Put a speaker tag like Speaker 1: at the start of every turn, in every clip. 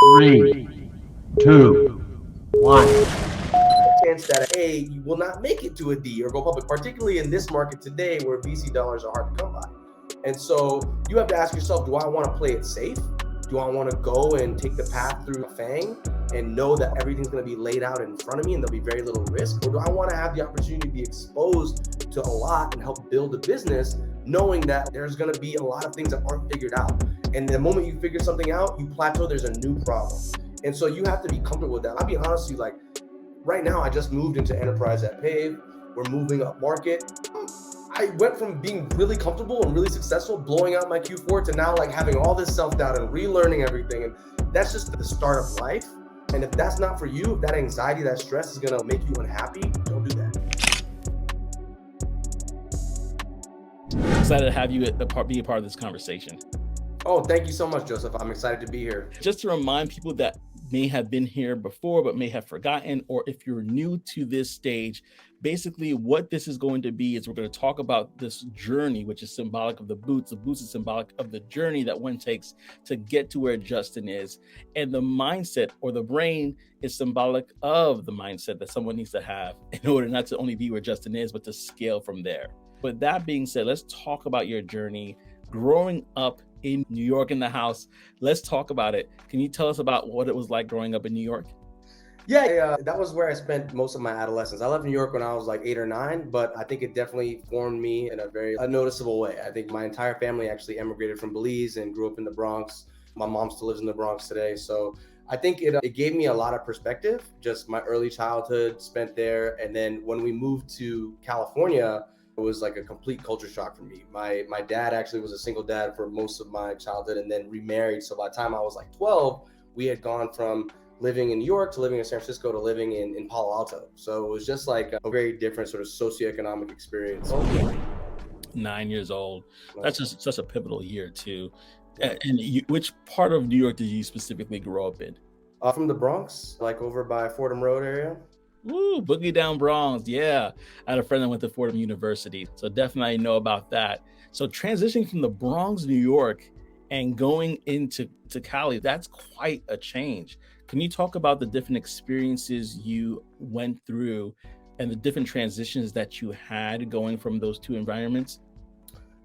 Speaker 1: Three, two, one.
Speaker 2: Chance that A, you will not make it to a D or go public, particularly in this market today where VC dollars are hard to come by. And so you have to ask yourself, do I want to play it safe? Do I want to go and take the path through FANG and know that everything's going to be laid out in front of me and there'll be very little risk? Or do I want to have the opportunity to be exposed to a lot and help build a business, knowing that there's going to be a lot of things that aren't figured out? And the moment you figure something out, you plateau, there's a new problem. And so you have to be comfortable with that. I'll be honest with you, like, right now, I just moved into enterprise at Pave. We're moving up market. I went from being really comfortable and really successful, blowing out my Q4, to now like having all this self-doubt and relearning everything. And that's just the start of life. And if that's not for you, if that anxiety, that stress is gonna make you unhappy, don't do that.
Speaker 3: Excited to have you be a part of this conversation.
Speaker 2: Oh, thank you so much, Joseph. I'm excited to be here.
Speaker 3: Just to remind people that may have been here before but may have forgotten, or if you're new to this stage, basically what this is going to be is we're going to talk about this journey, which is symbolic of the boots. The boots is symbolic of the journey that one takes to get to where Justin is, and the mindset or the brain is symbolic of the mindset that someone needs to have in order not to only be where Justin is, but to scale from there. With that being said, let's talk about your journey growing up in New York in the house. Let's talk about it. Can you tell us about what it was like growing up in New York?
Speaker 2: Yeah, that was where I spent most of my adolescence. I left New York when I was like 8 or 9, but I think it definitely formed me in a very noticeable way. I think my entire family actually emigrated from Belize and grew up in the Bronx. My mom still lives in the Bronx today. So I think it gave me a lot of perspective, just my early childhood spent there. And then when we moved to California, it was like a complete culture shock for me. My dad actually was a single dad for most of my childhood and then remarried. So by the time I was like 12, we had gone from living in New York to living in San Francisco to living in Palo Alto. So it was just like a very different sort of socioeconomic experience.
Speaker 3: 9 years old. That's just such a pivotal year too. And which part of New York did you specifically grow up in?
Speaker 2: From the Bronx, like over by Fordham Road area.
Speaker 3: Woo, boogie down Bronx. Yeah. I had a friend that went to Fordham University. So definitely know about that. So transitioning from the Bronx, New York, and going into Cali, that's quite a change. Can you talk about the different experiences you went through and the different transitions that you had going from those two environments?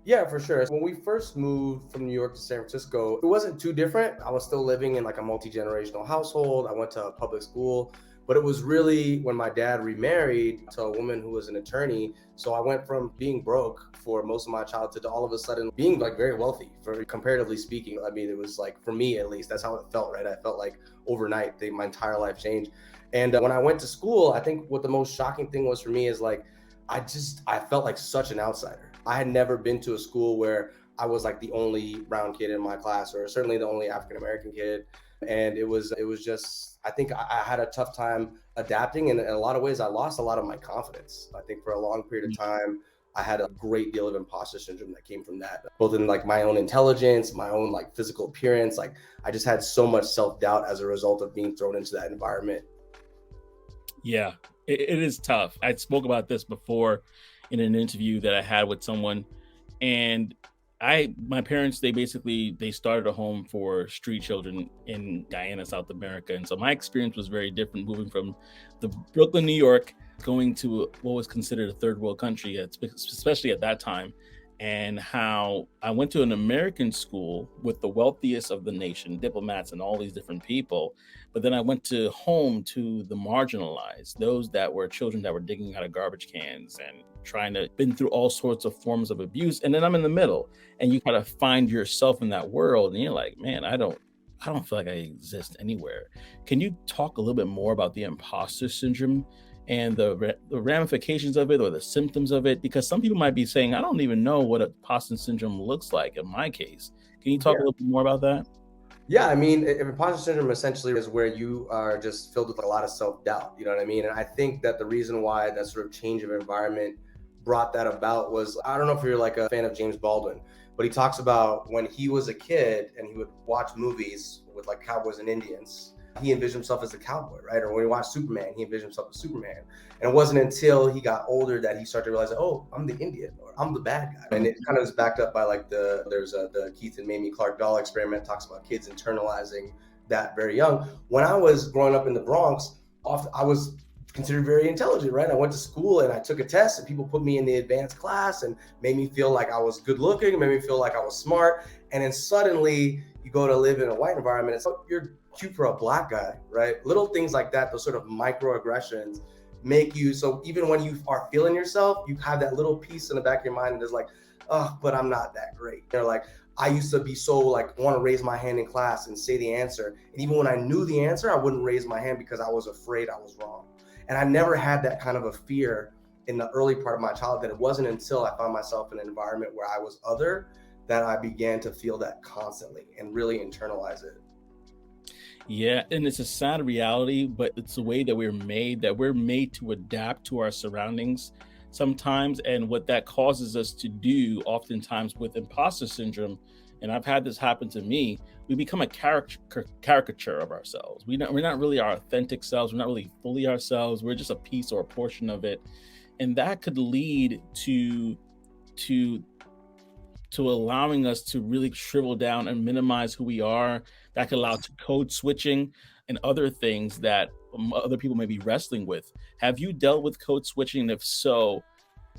Speaker 2: Yeah, for sure. When we first moved from New York to San Francisco, it wasn't too different. I was still living in like a multi-generational household. I went to a public school. But it was really when my dad remarried to a woman who was an attorney. So I went from being broke for most of my childhood to all of a sudden being like very wealthy, very comparatively speaking. I mean, it was like, for me at least, that's how it felt, right? I felt like overnight, my entire life changed. And when I went to school, I think what the most shocking thing was for me is like, I felt like such an outsider. I had never been to a school where I was like the only brown kid in my class, or certainly the only African-American kid. And it was just, I think I had a tough time adapting. And in a lot of ways, I lost a lot of my confidence. I think for a long period of time, I had a great deal of imposter syndrome that came from that, both in like my own intelligence, my own like physical appearance. Like I just had so much self-doubt as a result of being thrown into that environment.
Speaker 3: Yeah, it is tough. I spoke about this before in an interview that I had with someone, and my parents, they started a home for street children in Guyana, South America. And so my experience was very different, moving from the Brooklyn, New York, going to what was considered a third world country, especially at that time. And how I went to an American school with the wealthiest of the nation, diplomats and all these different people. But then I went home to the marginalized, those that were children that were digging out of garbage cans and been through all sorts of forms of abuse. And then I'm in the middle, and you kind of find yourself in that world. And you're like, man, I don't feel like I exist anywhere. Can you talk a little bit more about the imposter syndrome and the ramifications of it or the symptoms of it? Because some people might be saying, I don't even know what imposter syndrome looks like in my case. Can you talk a little bit more about that?
Speaker 2: Yeah, I mean, imposter syndrome essentially is where you are just filled with a lot of self-doubt, you know what I mean? And I think that the reason why that sort of change of environment brought that about was, I don't know if you're like a fan of James Baldwin, but he talks about when he was a kid and he would watch movies with like cowboys and Indians, he envisioned himself as a cowboy, right? Or when he watched Superman, he envisioned himself as Superman. And it wasn't until he got older that he started to realize, oh, I'm the Indian, or I'm the bad guy. And it kind of is backed up by like the Keith and Mamie Clark doll experiment, talks about kids internalizing that very young. When I was growing up in the Bronx, I was considered very intelligent, right? I went to school and I took a test and people put me in the advanced class and made me feel like I was good looking, made me feel like I was smart. And then suddenly you go to live in a white environment, it's like you're cute for a black guy, right? Little things like that, those sort of microaggressions make you, so even when you are feeling yourself, you have that little piece in the back of your mind and it's like, oh, but I'm not that great. They're like, I used to be so like want to raise my hand in class and say the answer. And even when I knew the answer, I wouldn't raise my hand because I was afraid I was wrong. And I never had that kind of a fear in the early part of my childhood. It wasn't until I found myself in an environment where I was other that I began to feel that constantly and really internalize it.
Speaker 3: Yeah, and it's a sad reality, but it's the way that we're made to adapt to our surroundings sometimes. And what that causes us to do oftentimes with imposter syndrome, and I've had this happen to me, we become a caricature of ourselves. We're not really our authentic selves. We're not really fully ourselves. We're just a piece or a portion of it. And that could lead to allowing us to really shrivel down and minimize who we are. That could allow to code switching and other things that other people may be wrestling with. Have you dealt with code switching? And if so,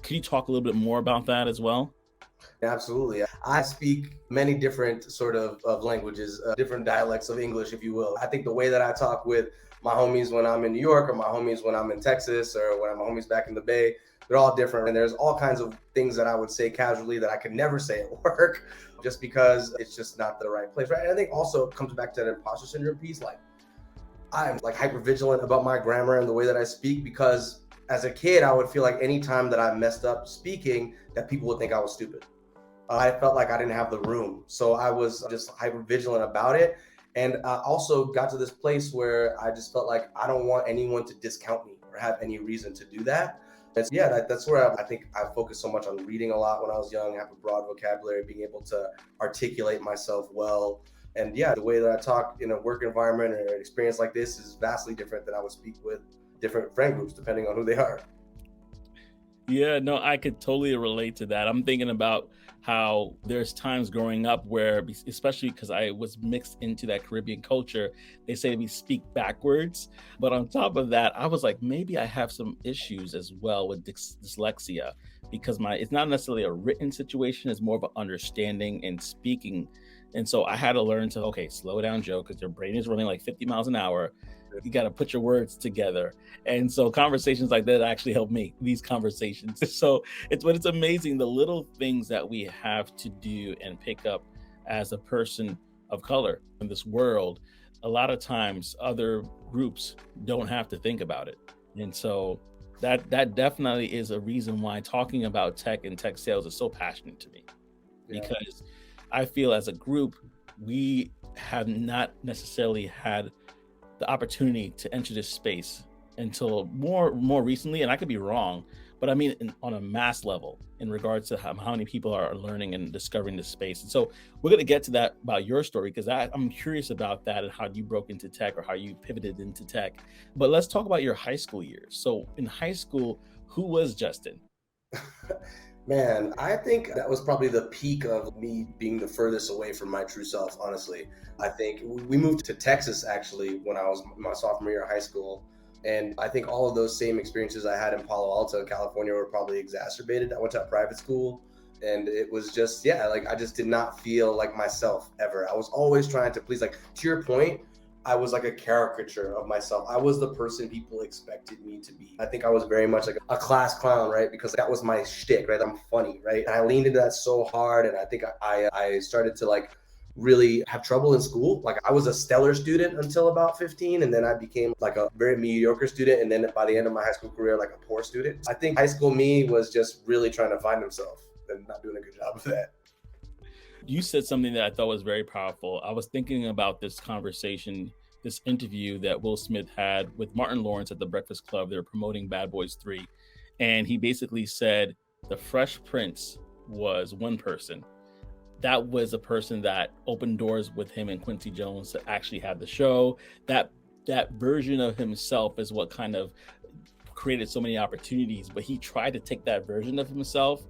Speaker 3: can you talk a little bit more about that as well?
Speaker 2: Absolutely. I speak many different sort of languages, different dialects of English, if you will. I think the way that I talk with my homies when I'm in New York or my homies when I'm in Texas or when I'm homies back in the Bay, they're all different. And there's all kinds of things that I would say casually that I could never say at work just because it's just not the right place, right? And I think also it comes back to that imposter syndrome piece. Like I'm like hyper vigilant about my grammar and the way that I speak because as a kid, I would feel like anytime that I messed up speaking, that people would think I was stupid. I felt like I didn't have the room. So I was just hyper vigilant about it. And I also got to this place where I just felt like I don't want anyone to discount me or have any reason to do that. And so, yeah, that's where I think I focused so much on reading a lot when I was young, have a broad vocabulary, being able to articulate myself well. And yeah, the way that I talk in a work environment or an experience like this is vastly different than I would speak with different friend groups, depending on who they are.
Speaker 3: Yeah, no, I could totally relate to that. I'm thinking about how there's times growing up where, especially because I was mixed into that Caribbean culture, they say we speak backwards. But on top of that, I was like, maybe I have some issues as well with dyslexia because it's not necessarily a written situation, it's more of an understanding and speaking. And so I had to learn to, okay, slow down, Joe, because your brain is running like 50 miles an hour. You got to put your words together. And so conversations like that actually help me, these conversations. So it's amazing the little things that we have to do and pick up as a person of color in this world. A lot of times other groups don't have to think about it. And so that definitely is a reason why talking about tech and tech sales is so passionate to me. Yeah. Because I feel as a group, we have not necessarily had the opportunity to enter this space until more recently, and I could be wrong, but I mean on a mass level in regards to how many people are learning and discovering this space. And so we're going to get to that about your story because I'm curious about that and how you broke into tech or how you pivoted into tech. But let's talk about your high school years. So in high school, who was Justin?
Speaker 2: Man, I think that was probably the peak of me being the furthest away from my true self, honestly. I think we moved to Texas actually when I was my sophomore year of high school. And I think all of those same experiences I had in Palo Alto, California were probably exacerbated. I went to a private school and it was just, yeah, like I just did not feel like myself ever. I was always trying to please, like to your point, I was like a caricature of myself. I was the person people expected me to be. I think I was very much like a class clown, right? Because that was my shtick, right? I'm funny, right? And I leaned into that so hard. And I think I started to like really have trouble in school. Like I was a stellar student until about 15. And then I became like a very mediocre student. And then by the end of my high school career, like a poor student. I think high school me was just really trying to find himself and not doing a good job of that.
Speaker 3: You said something that I thought was very powerful. I was thinking about this conversation, this interview that Will Smith had with Martin Lawrence at the Breakfast Club. They're promoting Bad Boys 3. And he basically said the Fresh Prince was one person. That was a person that opened doors with him and Quincy Jones to actually have the show. That version of himself is what kind of created so many opportunities. But he tried to take that version of himself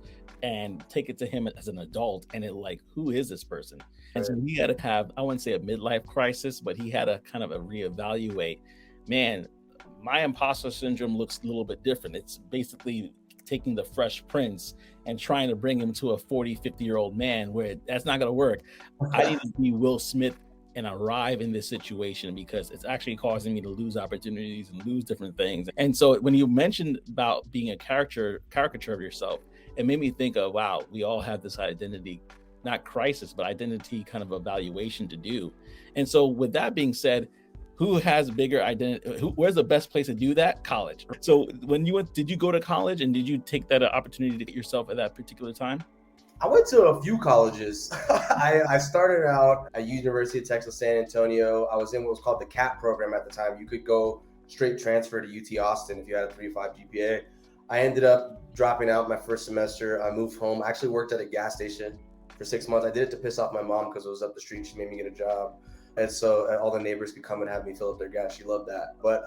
Speaker 3: and take it to him as an adult, and it like, who is this person? And so he had to have, I wouldn't say a midlife crisis, but he had to kind of a reevaluate. Man, my imposter syndrome looks a little bit different. It's basically taking the Fresh Prince and trying to bring him to a 40, 50-year-old man, where that's not going to work. I need to be Will Smith and arrive in this situation, because it's actually causing me to lose opportunities and lose different things. And so when you mentioned about being a caricature of yourself, it made me think of, wow, we all have this identity, not crisis, but identity kind of evaluation to do. And so with that being said, who has bigger identity? Where's the best place to do that? College. So when you went, did you go to college, and did you take that opportunity to get yourself at that particular time?
Speaker 2: I went to a few colleges. I started out at University of Texas, San Antonio. I was in what was called the CAP program at the time. You could go straight transfer to UT Austin if you had a 3.5 GPA. I ended up dropping out my first semester. I moved home. I actually worked at a gas station for 6 months. I did it to piss off my mom because it was up the street. She made me get a job. And so all the neighbors could come and have me fill up their gas. She loved that. But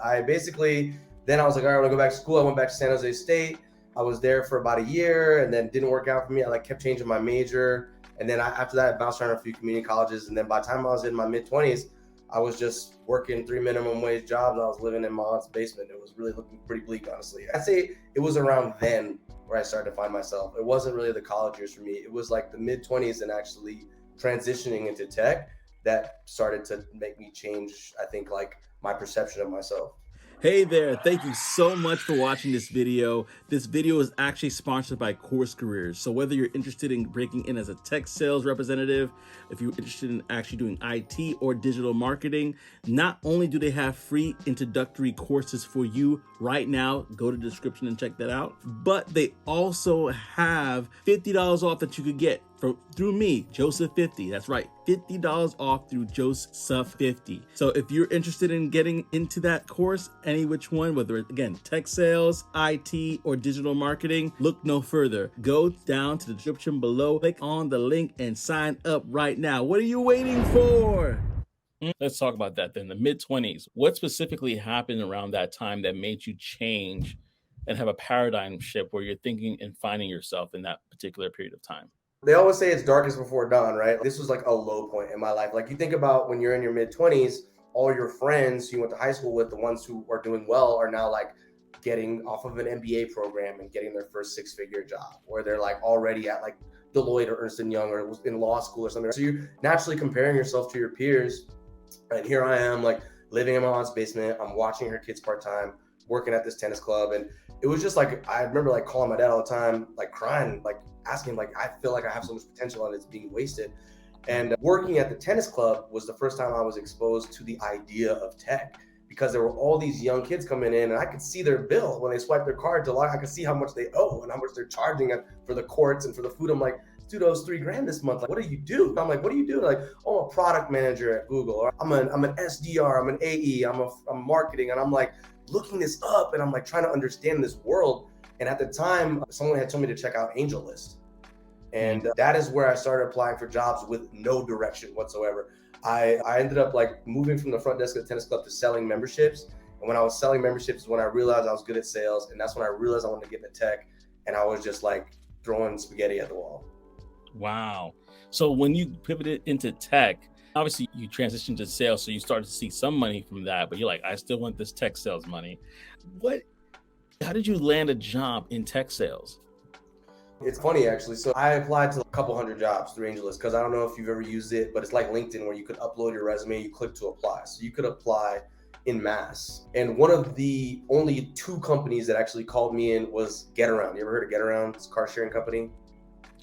Speaker 2: then I was like, all right, I'm gonna go back to school. I went back to San Jose State. I was there for about a year, and then didn't work out for me. I kept changing my major. And then after that, I bounced around a few community colleges. And then by the time I was in my mid-20s, I was just working 3 minimum wage jobs. I was living in my aunt's basement. It was really looking pretty bleak, honestly. I'd say it was around then where I started to find myself. It wasn't really the college years for me. It was like the mid-20s and actually transitioning into tech that started to make me change, I think, like my perception of myself.
Speaker 3: Hey there, thank you so much for watching this video. This video is actually sponsored by Course Careers. So whether you're interested in breaking in as a tech sales representative, if you're interested in actually doing IT or digital marketing, not only do they have free introductory courses for you right now, go to the description and check that out, but they also have $50 off that you could get through me, Joseph50. That's right, $50 off through Joseph50. So if you're interested in getting into that course, any which one, whether it's, again, tech sales, IT, or digital marketing, look no further. Go down to the description below, click on the link, and sign up right now. What are you waiting for? Let's talk about that then. The mid-20s. What specifically happened around that time that made you change and have a paradigm shift where you're thinking and finding yourself in that particular period of time?
Speaker 2: They always say it's darkest before dawn, right? This was like a low point in my life. Like, you think about when you're in your mid-20s, all your friends who you went to high school with, the ones who are doing well, are now like getting off of an MBA program and getting their first 6-figure job, or they're like already at like Deloitte or Ernst & Young or in law school or something. So you're naturally comparing yourself to your peers. And here I am, like living in my aunt's basement. I'm watching her kids part-time, working at this tennis club. And it was just like, I remember like calling my dad all the time, like crying, like asking, like, I feel like I have so much potential and it's being wasted. And working at the tennis club was the first time I was exposed to the idea of tech, because there were all these young kids coming in and I could see their bill when they swipe their card to log. I could see how much they owe and how much they're charging for the courts and for the food. I'm like, dude, I was $3,000 this month. Like, what do you do? I'm like, what do you do? Like, oh, I'm a product manager at Google, or I'm an SDR, I'm an AE, I'm marketing. And I'm like looking this up and I'm like trying to understand this world. And at the time, someone had told me to check out AngelList. And that is where I started applying for jobs with no direction whatsoever. I ended up like moving from the front desk of the tennis club to selling memberships. And when I was selling memberships is when I realized I was good at sales. And that's when I realized I wanted to get into tech. And I was just like throwing spaghetti at the wall.
Speaker 3: Wow. So when you pivoted into tech, obviously you transitioned to sales. So you started to see some money from that, but you're like, I still want this tech sales money. How did you land a job in tech sales?
Speaker 2: It's funny, actually. So I applied to a couple hundred jobs through AngelList, because I don't know if you've ever used it, but it's like LinkedIn where you could upload your resume, you click to apply. So you could apply in mass. And one of the only 2 companies that actually called me in was GetAround. You ever heard of GetAround? It's a car sharing company.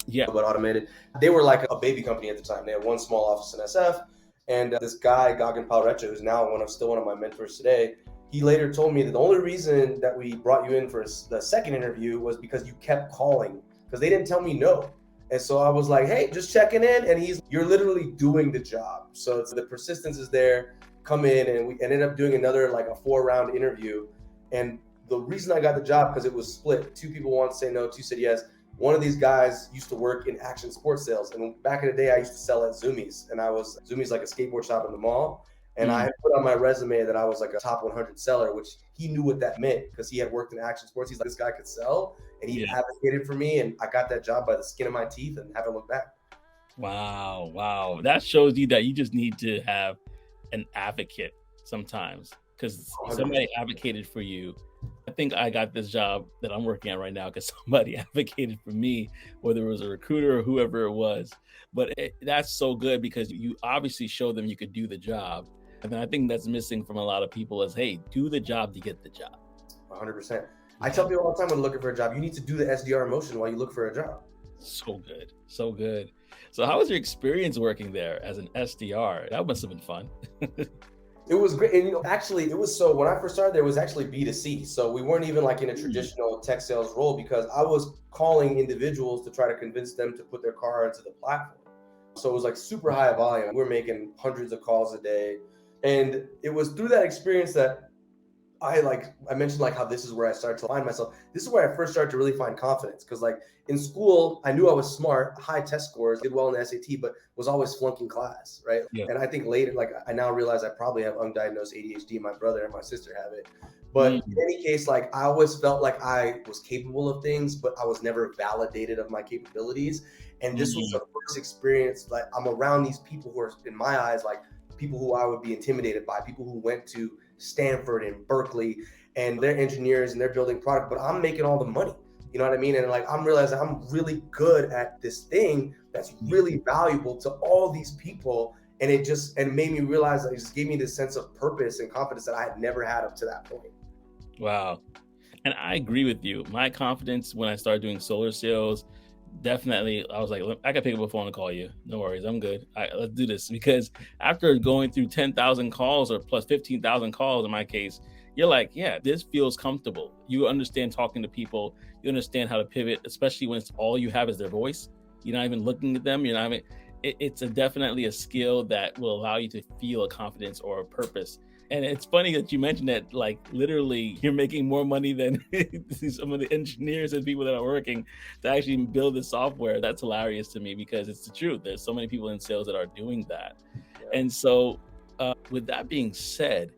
Speaker 3: Yeah.
Speaker 2: But automated. They were like a baby company at the time. They had one small office in SF. And this guy, Gagan Palrecha, who's now still one of my mentors today, he later told me that the only reason that we brought you in for the second interview was because you kept calling, because they didn't tell me no. And so I was like, hey, just checking in. And you're literally doing the job. So the persistence is there. Come in. And we ended up doing another like a 4-round interview. And the reason I got the job, because it was split. 2 people wanted to say no, 2 said yes. One of these guys used to work in action sports sales. And back in the day, I used to sell at Zoomies. And Zoomies like a skateboard shop in the mall. And I put on my resume that I was like a top 100 seller, which he knew what that meant because he had worked in action sports. He's like, this guy could sell. And he advocated for me. And I got that job by the skin of my teeth and haven't looked back.
Speaker 3: Wow. That shows you that you just need to have an advocate sometimes, because somebody
Speaker 2: 100%.
Speaker 3: advocated for you. I think I got this job that I'm working on right now because somebody advocated for me, whether it was a recruiter or whoever it was. But that's so good because you obviously show them you could do the job. And I think that's missing from a lot of people is, hey, do the job to get the job.
Speaker 2: 100%. I
Speaker 3: Yeah.
Speaker 2: tell people all the time when looking for a job, you need to do the SDR motion while you look for a job.
Speaker 3: So good. So good. So how was your experience working there as an SDR? That must have been fun.
Speaker 2: It was great. And actually it was, so when I first started there, it was actually B2C. So we weren't even like in a traditional tech sales role because I was calling individuals to try to convince them to put their car into the platform. So it was like super high volume. We were making hundreds of calls a day. And it was through that experience that I mentioned like how this is where I started to find myself. This is where I first started to really find confidence because like in school, I knew I was smart, high test scores, did well in the SAT, but was always flunking class, right?
Speaker 3: Yeah.
Speaker 2: And I think later, like I now realize I probably have undiagnosed ADHD. My brother and my sister have it. But in any case, like I always felt like I was capable of things, but I was never validated of my capabilities. And this was the first experience, like I'm around these people who are, in my eyes, like people who I would be intimidated by, people who went to Stanford and Berkeley and they're engineers and they're building product, but I'm making all the money. You know what I mean? And like I'm realizing I'm really good at this thing that's really valuable to all these people. And it made me realize that it just gave me this sense of purpose and confidence that I had never had up to that point.
Speaker 3: Wow. And I agree with you. My confidence when I started doing solar sales, definitely, I was like, I can pick up a phone and call you. No worries. I'm good. Let's do this. Because after going through 10,000 calls or plus 15,000 calls in my case, you're like, yeah, this feels comfortable. You understand talking to people. You understand how to pivot, especially when it's all you have is their voice. You're not even looking at them. You're not even, it's definitely a skill that will allow you to feel a confidence or a purpose. And it's funny that you mentioned that, like, literally you're making more money than some of the engineers and people that are working to actually build the software. That's hilarious to me because it's the truth. There's so many people in sales that are doing that.
Speaker 2: Yeah.
Speaker 3: And so with that being said,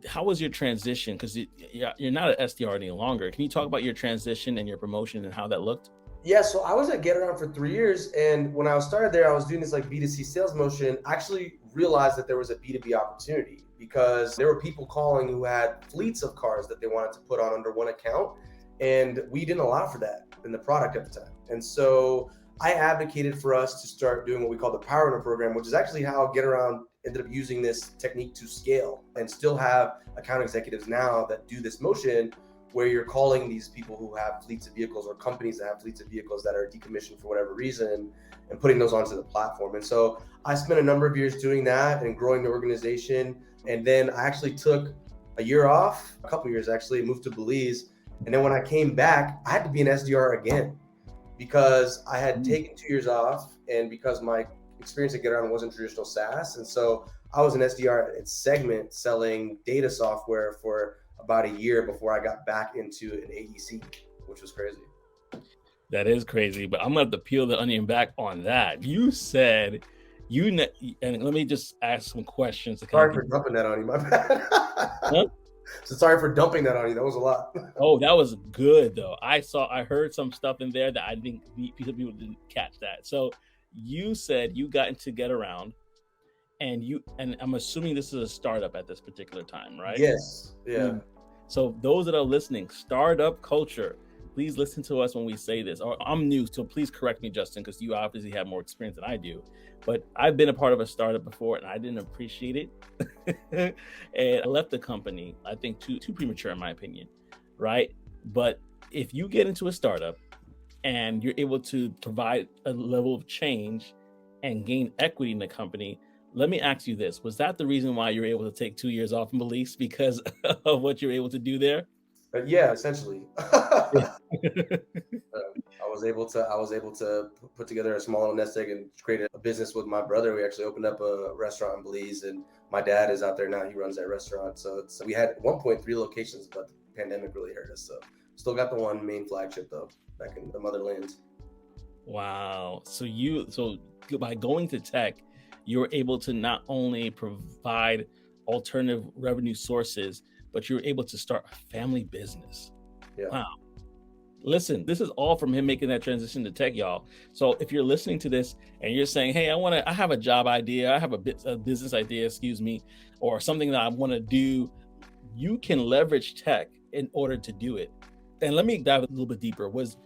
Speaker 3: how was your transition? Because you're not an SDR any longer. Can you talk about your transition and your promotion and how that looked?
Speaker 2: Yeah, so I was at Get Around for 3 years. And when I started there, I was doing this like B2C sales motion. I actually realized that there was a B2B opportunity because there were people calling who had fleets of cars that they wanted to put on under one account. And we didn't allow for that in the product at the time. And so I advocated for us to start doing what we call the Power Owner program, which is actually how Get Around ended up using this technique to scale and still have account executives now that do this motion where you're calling these people who have fleets of vehicles or companies that have fleets of vehicles that are decommissioned for whatever reason and putting those onto the platform. And so I spent a number of years doing that and growing the organization. And then I actually took a year off, a couple of years actually, moved to Belize. And then when I came back, I had to be an SDR again because I had taken 2 years off and because my experience at Get Around wasn't traditional SaaS. And so I was an SDR at Segment selling data software for about a year before I got back into an AEC, which was crazy.
Speaker 3: That is crazy, but I'm gonna have to peel the onion back on that. You said and let me just ask some questions.
Speaker 2: Sorry for dumping that on you, my bad.
Speaker 3: Huh?
Speaker 2: So sorry for dumping that on you. That was a lot.
Speaker 3: Oh, that was good though. I heard some stuff in there that I think people didn't catch that. So you said you got into Get Around, and I'm assuming this is a startup at this particular time, right?
Speaker 2: Yes. Yeah.
Speaker 3: So those that are listening, startup culture, please listen to us when we say this. Or I'm new, so please correct me, Justin, because you obviously have more experience than I do. But I've been a part of a startup before and I didn't appreciate it. And I left the company, I think too premature in my opinion, right? But if you get into a startup and you're able to provide a level of change and gain equity in the company, let me ask you this. Was that the reason why you were able to take 2 years off in Belize, because of what you're able to do there?
Speaker 2: Yeah, essentially. I was able to put together a small nest egg and create a business with my brother. We actually opened up a restaurant in Belize, and my dad is out there now. He runs that restaurant. So we had at one point 3 locations, but the pandemic really hurt us. So still got the one main flagship though, back in the motherlands.
Speaker 3: Wow. So by going to tech, you're able to not only provide alternative revenue sources, but you're able to start a family business.
Speaker 2: Yeah.
Speaker 3: Wow. Listen, this is all from him making that transition to tech, y'all. So if you're listening to this and you're saying, hey, I have a job idea, I have a business idea, excuse me, or something that I want to do, you can leverage tech in order to do it. And let me dive a little bit deeper. Was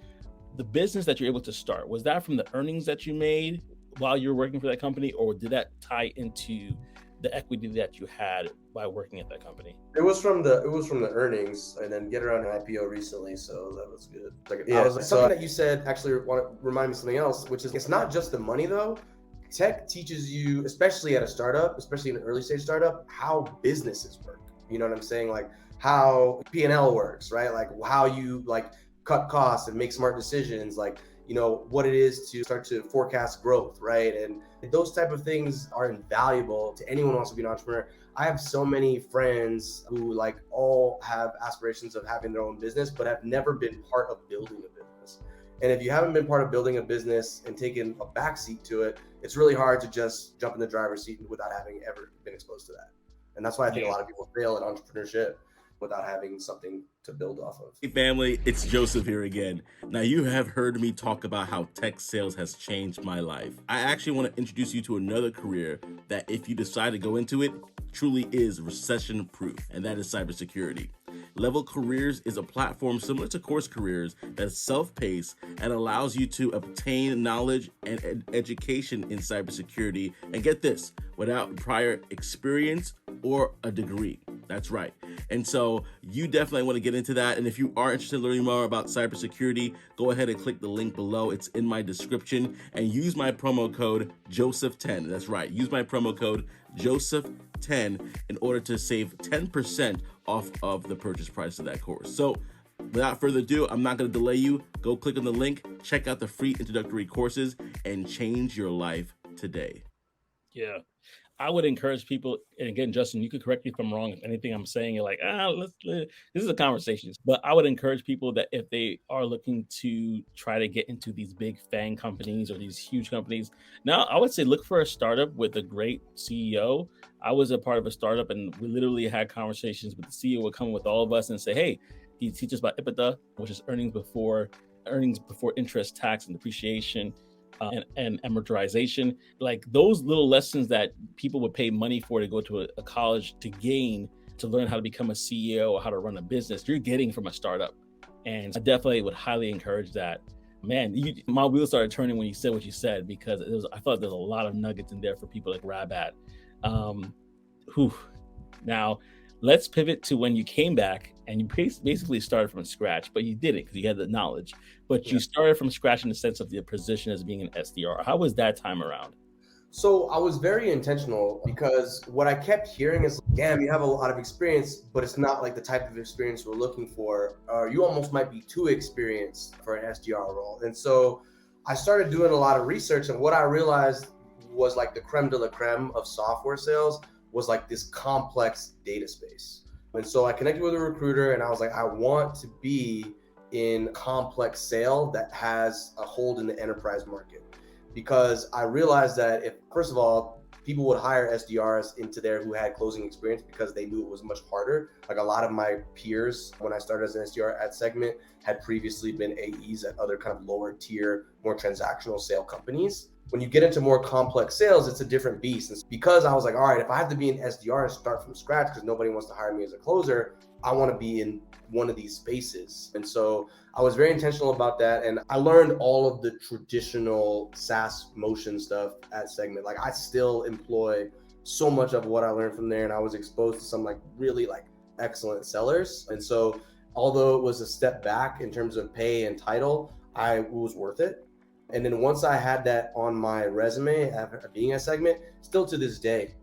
Speaker 3: the business that you're able to start, was that from the earnings that you made while you were working for that company, or did that tie into the equity that you had by working at that company?
Speaker 2: It was from the earnings, and then get around an IPO recently, so that was good. Something that you said actually want to remind me of something else, which is it's not just the money though. Tech teaches you, especially at a startup, especially in an early stage startup, how businesses work. You know what I'm saying? Like how P&L works, right? Like how you like cut costs and make smart decisions, like, you know, what it is to start to forecast growth, right? And those type of things are invaluable to anyone who wants to be an entrepreneur. I have so many friends who like all have aspirations of having their own business, but have never been part of building a business. And if you haven't been part of building a business and taken a backseat to it, it's really hard to just jump in the driver's seat without having ever been exposed to that. And that's why I think a lot of people fail at entrepreneurship without having something to build off of.
Speaker 4: Hey family, it's Joseph here again. Now you have heard me talk about how tech sales has changed my life. I actually want to introduce you to another career that if you decide to go into it, truly is recession proof, and that is cybersecurity. Level Careers is a platform similar to Course Careers that is self-paced and allows you to obtain knowledge and education in cybersecurity, and get this, without prior experience or a degree. That's right. And so you definitely want to get into that. And if you are interested in learning more about cybersecurity, go ahead and click the link below. It's in my description, and use my promo code Joseph10. That's right. Use my promo code Joseph10 in order to save 10% off of the purchase price of that course. So without further ado, I'm not going to delay you. Go click on the link, check out the free introductory courses, and change your life today.
Speaker 3: Yeah. I would encourage people, and again, Justin, you could correct me if I'm wrong. If anything I'm saying, you're like, this is a conversation. But I would encourage people that if they are looking to try to get into these big FANG companies or these huge companies, now I would say look for a startup with a great CEO. I was a part of a startup, and we literally had conversations with the CEO would come with all of us and say, hey, he teaches about EBITDA, which is earnings before interest, tax, and depreciation. And amortization, like those little lessons that people would pay money for to go to a college to gain, to learn how to become a CEO or how to run a business, you're getting from a startup. And I definitely would highly encourage that. Man, my wheels started turning when you said what you said, because I thought there's a lot of nuggets in there for people to grab at. Now, let's pivot to when you came back and you basically started from scratch, but you did it because you had the knowledge. But you started from scratch in the sense of the position as being an SDR. How was that time around?
Speaker 2: So I was very intentional, because what I kept hearing is, damn, you have a lot of experience, but it's not like the type of experience we're looking for, or you almost might be too experienced for an SDR role. And so I started doing a lot of research, and what I realized was like the creme de la creme of software sales was like this complex data space. And so I connected with a recruiter, and I was like, I want to be in complex sale that has a hold in the enterprise market, because I realized that if, first of all, people would hire SDRs into there who had closing experience because they knew it was much harder. Like a lot of my peers, when I started as an SDR at Segment, had previously been AEs at other kind of lower tier, more transactional sale companies. When you get into more complex sales, it's a different beast. And because I was like, all right, if I have to be an SDR and start from scratch because nobody wants to hire me as a closer, I want to be in one of these spaces. And so I was very intentional about that. And I learned all of the traditional SaaS motion stuff at Segment. Like I still employ so much of what I learned from there. And I was exposed to some like really like excellent sellers. And so although it was a step back in terms of pay and title, it was worth it. And then once I had that on my resume after being a Segment, still to this day,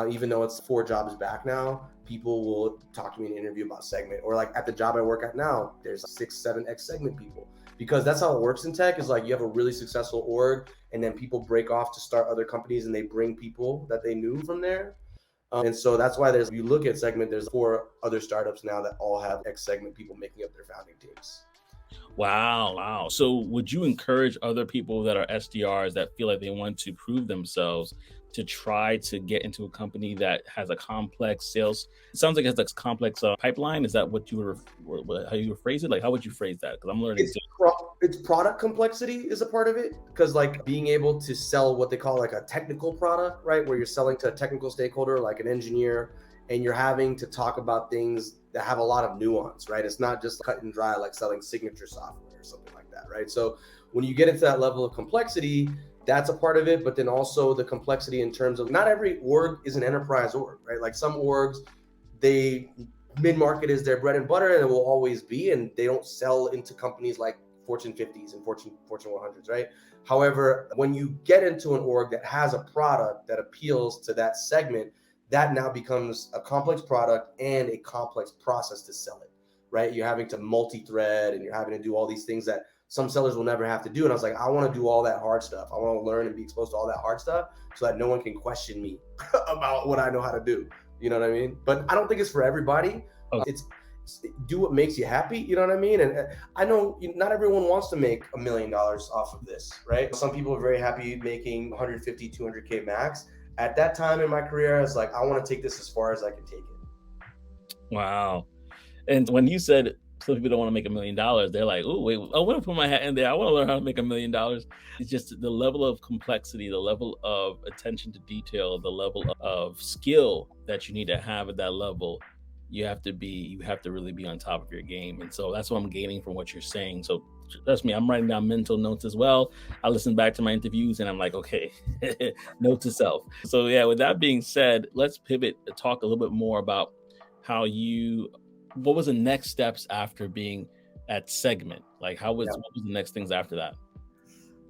Speaker 2: even though it's 4 jobs back now, people will talk to me in an interview about Segment. Or like at the job I work at now, there's 6-7 ex-Segment people, because that's how it works in tech. Is like you have a really successful org, and then people break off to start other companies, and they bring people that they knew from there. And so that's why if you look at Segment, there's 4 other startups now that all have ex-Segment people making up their founding teams.
Speaker 3: Wow. So would you encourage other people that are SDRs that feel like they want to prove themselves to try to get into a company that has a complex sales? It sounds like it has a complex pipeline. Is that what you were, how you would phrase it? Like, how would you phrase that? Because I'm learning
Speaker 2: It's
Speaker 3: too.
Speaker 2: it's product complexity is a part of it, because like being able to sell what they call like a technical product, right? Where you're selling to a technical stakeholder like an engineer, and you're having to talk about things that have a lot of nuance, right? It's not just cut and dry like selling signature software or something like that, right? So when you get into that level of complexity, that's a part of it, but then also the complexity in terms of not every org is an enterprise org, right? Like some orgs, they mid-market is their bread and butter, and it will always be, and they don't sell into companies like Fortune 50s and Fortune 100s, right? However, when you get into an org that has a product that appeals to that segment, that now becomes a complex product and a complex process to sell it, right? You're having to multi-thread and you're having to do all these things that some sellers will never have to do. And I was like, I want to do all that hard stuff. I want to learn and be exposed to all that hard stuff so that no one can question me about what I know how to do. You know what I mean? But I don't think it's for everybody.
Speaker 3: Okay.
Speaker 2: It's do what makes you happy. You know what I mean? And I know not everyone wants to make $1 million off of this, right? Some people are very happy making 150, 200K max. At that time in my career, I was like, I want to take this as far as I can take it.
Speaker 3: Wow. And when you said some people don't want to make $1 million, they're like, oh, wait, I want to put my hat in there. I want to learn how to make $1 million. It's just the level of complexity, the level of attention to detail, the level of skill that you need to have at that level. You have to really be on top of your game. And so that's what I'm gaining from what you're saying. So trust me, I'm writing down mental notes as well. I listen back to my interviews and I'm like, okay, note to self. So yeah, with that being said, let's pivot and talk a little bit more about what was the next steps after being at Segment? Like what was the next things after that?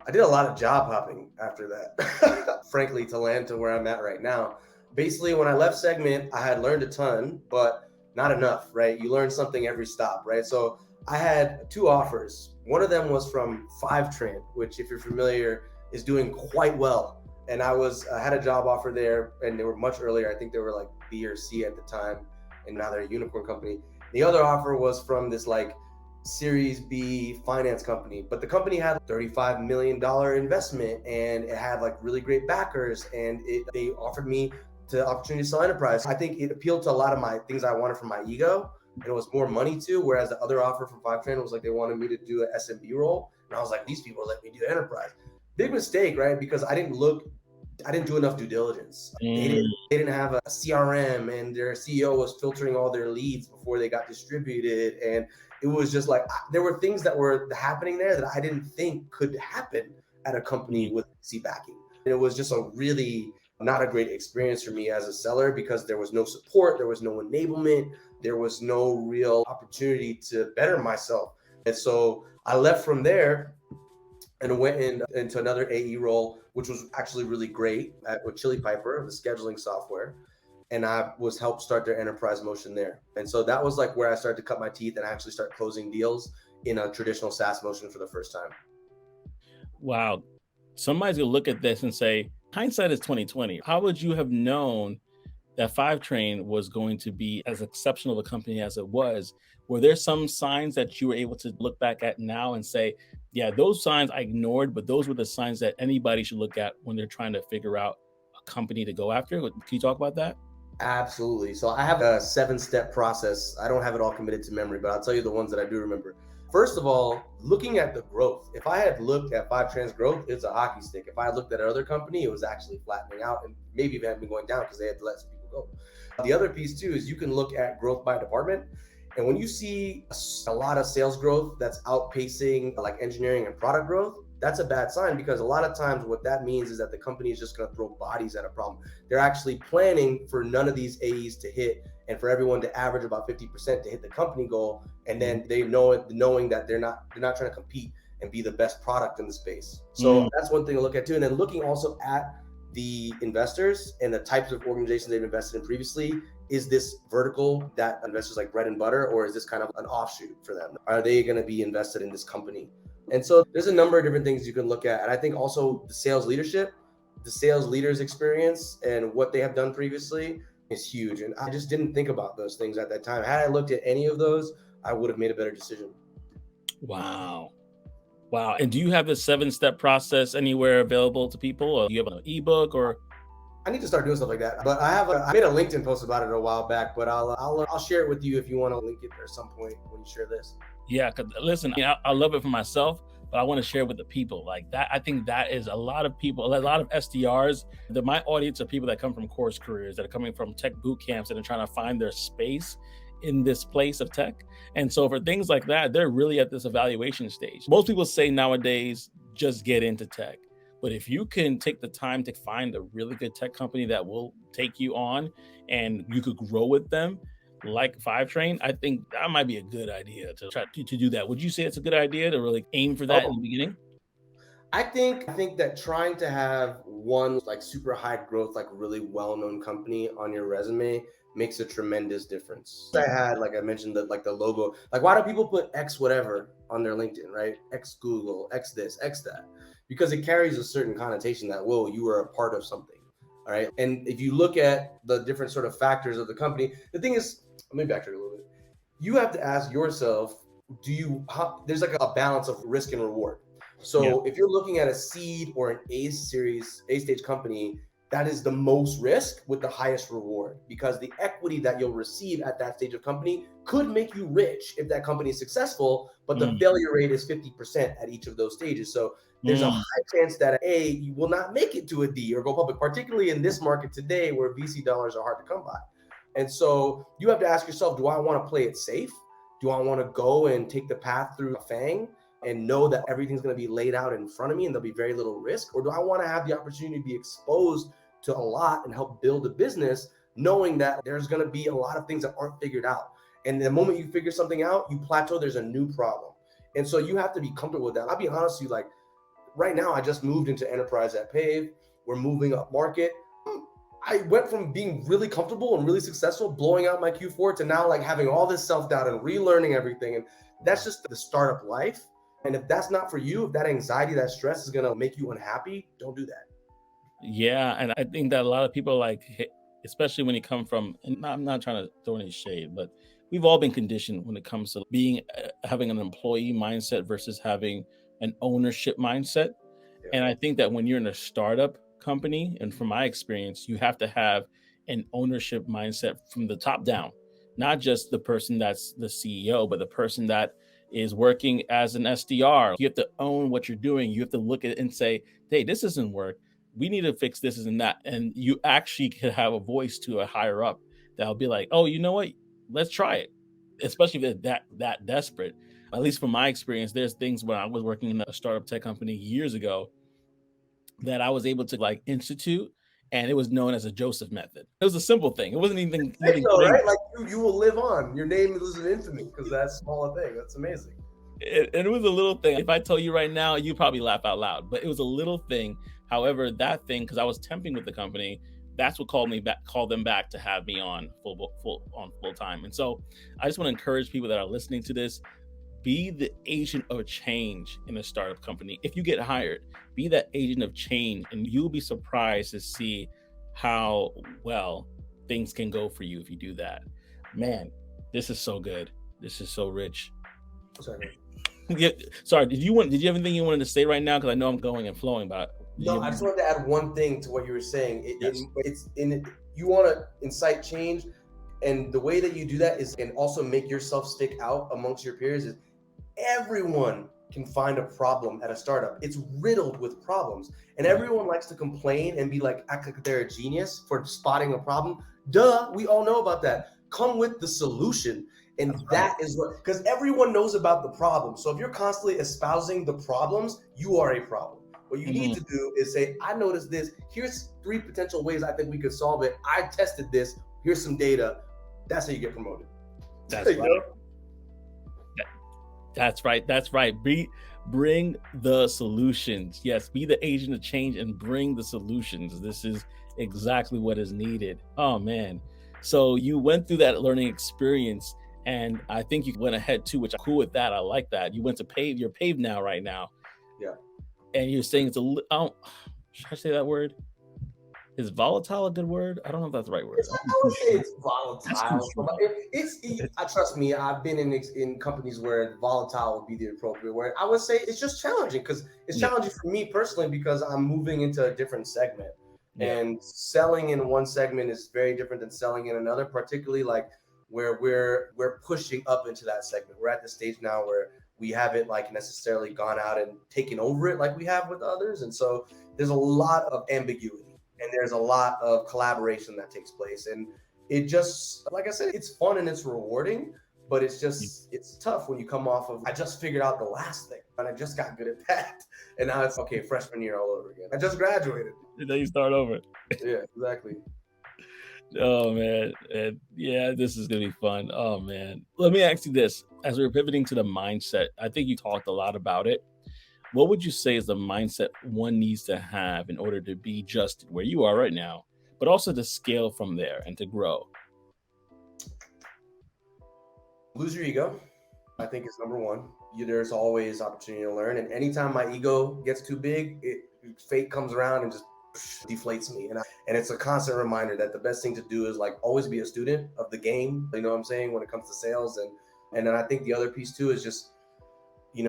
Speaker 2: I did a lot of job hopping after that, frankly, to land to where I'm at right now. Basically, when I left Segment, I had learned a ton, but not enough, right? You learn something every stop, right? So I had 2 offers. One of them was from 5Train, which, if you're familiar, is doing quite well. And I had a job offer there, and they were much earlier. I think they were like B or C at the time, and now they're a unicorn company. The other offer was from this like Series B finance company, but the company had $35 million investment, and it had like really great backers, and they offered me the opportunity to sell enterprise. I think it appealed to a lot of my things I wanted from my ego, and it was more money too. Whereas the other offer from 5Train was like they wanted me to do an SMB role, and I was like, these people let me do enterprise. Big mistake, right? Because I didn't do enough due diligence. They didn't have a CRM, and their CEO was filtering all their leads before they got distributed, and it was just like there were things that were happening there that I didn't think could happen at a company with C backing. And it was just a really not a great experience for me as a seller, because there was no support, there was no enablement, there was no real opportunity to better myself. And so I left from there and went into another AE role, which was actually really great with Chili Piper, the scheduling software. And I was helped start their enterprise motion there. And so that was like where I started to cut my teeth and actually start closing deals in a traditional SaaS motion for the first time.
Speaker 3: Wow. Somebody's gonna look at this and say, hindsight is 2020. How would you have known that 5Train was going to be as exceptional of a company as it was? Were there some signs that you were able to look back at now and say, yeah, those signs I ignored, but those were the signs that anybody should look at when they're trying to figure out a company to go after? Can you talk about that?
Speaker 2: Absolutely. So I have a 7-step process. I don't have it all committed to memory, but I'll tell you the ones that I do remember. First of all, looking at the growth. If I had looked at 5Train's growth, it's a hockey stick. If I had looked at another company, it was actually flattening out, and maybe even had been going down because they had to let some people go. The other piece too is you can look at growth by department. And when you see a lot of sales growth that's outpacing like engineering and product growth, that's a bad sign, because a lot of times what that means is that the company is just going to throw bodies at a problem. They're actually planning for none of these AEs to hit, and for everyone to average about 50% to hit the company goal. And then they know it, knowing that they're not trying to compete and be the best product in the space. So that's one thing to look at too. And then looking also at the investors and the types of organizations they've invested in previously. Is this vertical that investors like bread and butter, or is this kind of an offshoot for them? Are they going to be invested in this company? And so there's a number of different things you can look at. And I think also the sales leadership, the sales leaders' experience and what they have done previously is huge. And I just didn't think about those things at that time. Had I looked at any of those, I would have made a better decision.
Speaker 3: Wow. And do you have the 7-step process anywhere available to people? Or do you have an ebook or?
Speaker 2: I need to start doing stuff like that. But I made a LinkedIn post about it a while back, but I'll share it with you if you want to link it at some point when you share this.
Speaker 3: Yeah, because listen, I love it for myself, but I want to share with the people like that. I think that is a lot of people, a lot of SDRs. My audience are people that come from course careers, that are coming from tech boot camps, that are trying to find their space in this place of tech. And so for things like that, they're really at this evaluation stage. Most people say nowadays, just get into tech. But if you can take the time to find a really good tech company that will take you on and you could grow with them, like Five Train, I think that might be a good idea to try to do that. Would you say it's a good idea to really aim for that in the beginning?
Speaker 2: I think that trying to have one like super high growth, like really well-known company on your resume makes a tremendous difference. I had, like I mentioned, the logo. Like, why do people put X whatever on their LinkedIn, right? X Google, X this, X that, because it carries a certain connotation that, whoa, you were a part of something. All right. And if you look at the different sort of factors of the company, the thing is, let me backtrack a little bit. You have to ask yourself, there's like a balance of risk and reward. So if you're looking at a seed or an A stage company, that is the most risk with the highest reward, because the equity that you'll receive at that stage of company could make you rich if that company is successful, but the failure rate is 50% at each of those stages. So there's a high chance that A, you will not make it to a D or go public, particularly in this market today where VC dollars are hard to come by. And so you have to ask yourself, do I want to play it safe? Do I want to go and take the path through FANG and know that everything's going to be laid out in front of me and there'll be very little risk? Or do I want to have the opportunity to be exposed to a lot and help build a business, knowing that there's going to be a lot of things that aren't figured out? And the moment you figure something out, you plateau, there's a new problem. And so you have to be comfortable with that. I'll be honest with you, like right now, I just moved into enterprise at Pave. We're moving up market. I went from being really comfortable and really successful, blowing out my Q4, to now like having all this self-doubt and relearning everything. And that's just the startup life. And if that's not for you, if that anxiety, that stress is going to make you unhappy, don't do that.
Speaker 3: Yeah. And I think that a lot of people, like, especially when you come from, and I'm not trying to throw any shade, but we've all been conditioned when it comes to having an employee mindset versus having an ownership mindset. Yeah. And I think that when you're in a startup company, and from my experience, you have to have an ownership mindset from the top down, not just the person that's the CEO, but the person that is working as an SDR. You have to own what you're doing. You have to look at it and say, hey, this doesn't work. We need to fix this and that. And you actually could have a voice to a higher up that'll be like, oh, you know what? Let's try it. Especially if they're that desperate. At least from my experience, there's things when I was working in a startup tech company years ago that I was able to like institute, and it was known as a Joseph method. It was a simple thing. It wasn't even
Speaker 2: right? Like you will live on. Your name lives in infamy because that's small a thing. That's amazing.
Speaker 3: And it was a little thing. If I tell you right now, you probably laugh out loud, but it was a little thing. However, that thing, because I was temping with the company, that's what called them back to have me on full time. And so I just want to encourage people that are listening to this, be the agent of change in a startup company. If you get hired, be that agent of change, and you'll be surprised to see how well things can go for you if you do that. Man, this is so good. This is so rich.
Speaker 2: Sorry.
Speaker 3: Yeah, sorry. Did you have anything you wanted to say right now? Because I know I'm going and flowing, but
Speaker 2: no, I just wanted to add one thing to what you were saying. You want to incite change, and the way that you do that is, and also make yourself stick out amongst your peers, is everyone can find a problem at a startup. It's riddled with problems, and everyone likes to complain and act like they're a genius for spotting a problem. Duh, we all know about that. Come with the solution. And that is what, because everyone knows about the problem. So if you're constantly espousing the problems, you are a problem. What you need to do is say, I noticed this. Here's 3 potential ways I think we could solve it. I tested this. Here's some data. That's how you get promoted.
Speaker 3: That's right. That's right. Bring the solutions. Yes, be the agent of change and bring the solutions. This is exactly what is needed. Oh, man. So you went through that learning experience, and I think you went ahead too, which I'm cool with that. I like that. You went to Pave. You're Pave now right now.
Speaker 2: Yeah. And
Speaker 3: you're saying it's should I say that word? Is volatile a good word? I don't know if that's the right word.
Speaker 2: I would say it's volatile. Trust me, I've been in companies where volatile would be the appropriate word. I would say it's just challenging, because it's challenging for me personally, because I'm moving into a different segment.
Speaker 3: Yeah.
Speaker 2: And selling in one segment is very different than selling in another, particularly like where we're pushing up into that segment. We're at the stage now where we haven't like necessarily gone out and taken over it like we have with others. And so there's a lot of ambiguity and there's a lot of collaboration that takes place. And it just, like I said, it's fun and it's rewarding, but it's tough when you come off of, I just figured out the last thing and I just got good at that. And now it's okay, freshman year all over again. I just graduated.
Speaker 3: And then you start over.
Speaker 2: Yeah, exactly.
Speaker 3: Oh man. And yeah, this is gonna be fun. Oh man. Let me ask you this. As we're pivoting to the mindset, I think you talked a lot about it. What would you say is the mindset one needs to have in order to be just where you are right now, but also to scale from there and to grow?
Speaker 2: Lose your ego, I think is number one. There's always opportunity to learn. And anytime my ego gets too big, fate comes around and just deflates me. And it's a constant reminder that the best thing to do is like always be a student of the game. You know what I'm saying? When it comes to sales. And then I think the other piece too is just,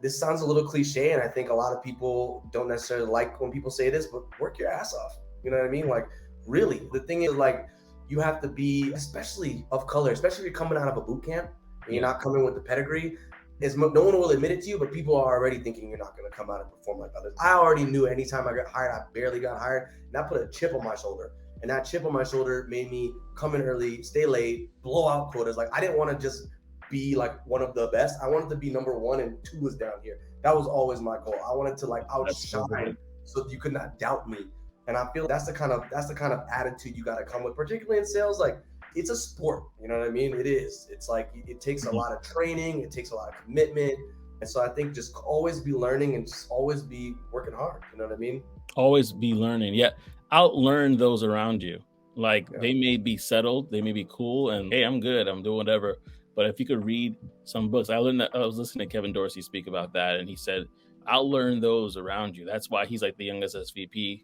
Speaker 2: this sounds a little cliche. And I think a lot of people don't necessarily like when people say this, but work your ass off. You know what I mean? Like really, the thing is like, you have to be, especially of color, especially if you're coming out of a boot camp and you're not coming with the pedigree. No one will admit it to you, but people are already thinking you're not going to come out and perform like others. I already knew anytime I got hired, I barely got hired, and that put a chip on my shoulder. And that chip on my shoulder made me come in early, stay late, blow out quotas. Like I didn't want to just be like one of the best. I wanted to be number one and two was down here. That was always my goal. I wanted to like outshine so you could not doubt me. And I feel that's the kind of attitude you got to come with, particularly in sales. Like it's a sport, you know what I mean? It is. It's like it takes a lot of training, it takes a lot of commitment. And so I think just always be learning and just always be working hard. You know what I mean?
Speaker 3: Always be learning. Yeah. Outlearn those around you. Like they may be settled, they may be cool, and hey, I'm good, I'm doing whatever. But if you could read some books, I was listening to Kevin Dorsey speak about that, and he said, outlearn those around you. That's why he's like the youngest SVP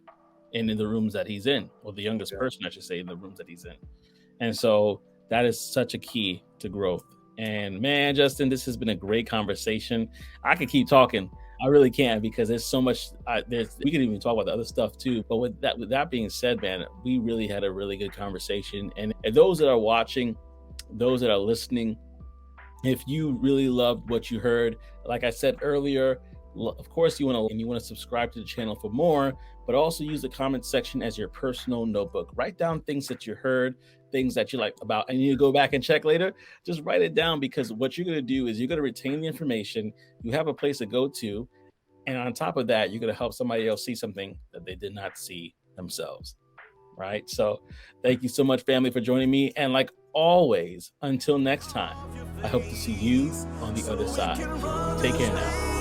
Speaker 3: in the rooms that he's in, or the youngest person, I should say, in the rooms that he's in. And so that is such a key to growth. And man, Justin, this has been a great conversation. I could keep talking. I really can, because there's so much. We could even talk about the other stuff too. But with that being said, man, we really had a really good conversation. And those that are watching, those that are listening, if you really loved what you heard, like I said earlier, of course you want to subscribe to the channel for more, but also use the comment section as your personal notebook. Write down things that you heard, things that you like about, and you go back and check later. Just write it down, because what you're going to do is you're going to retain the information. You have a place to go to, and on top of that, you're going to help somebody else see something that they did not see themselves. Right? So thank you so much, family, for joining me. And like always, until next time, I hope to see you on the other side. Take care now.